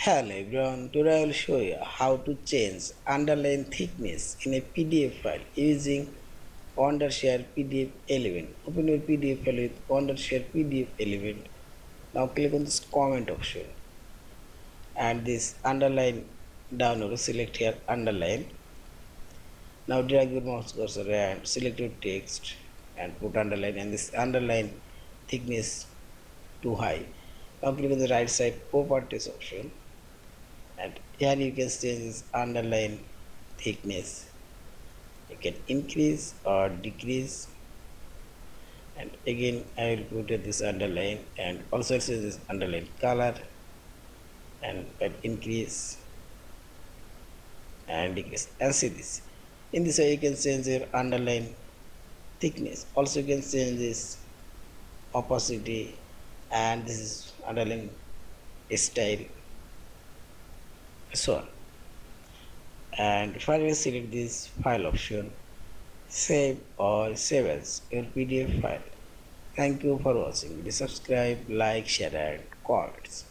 Hello everyone, today I will show you how to change underline thickness in a PDF file using Wondershare PDFelement. Open your PDF file with Wondershare PDFelement. Now click on this comment option and this underline download. Select here underline. Now drag your mouse cursor and select your text and put underline and this underline thickness too high. Now click on the right side properties option and here you can change this underline thickness. You can increase or decrease, and again I will put this underline and also change this underline color and increase and decrease, and see this. In this way you can change your underline thickness. Also you can change this opacity, and this is underline style, so on. And finally select this file option, save or save as your PDF file. Thank you for watching. Please subscribe, like, share and comments.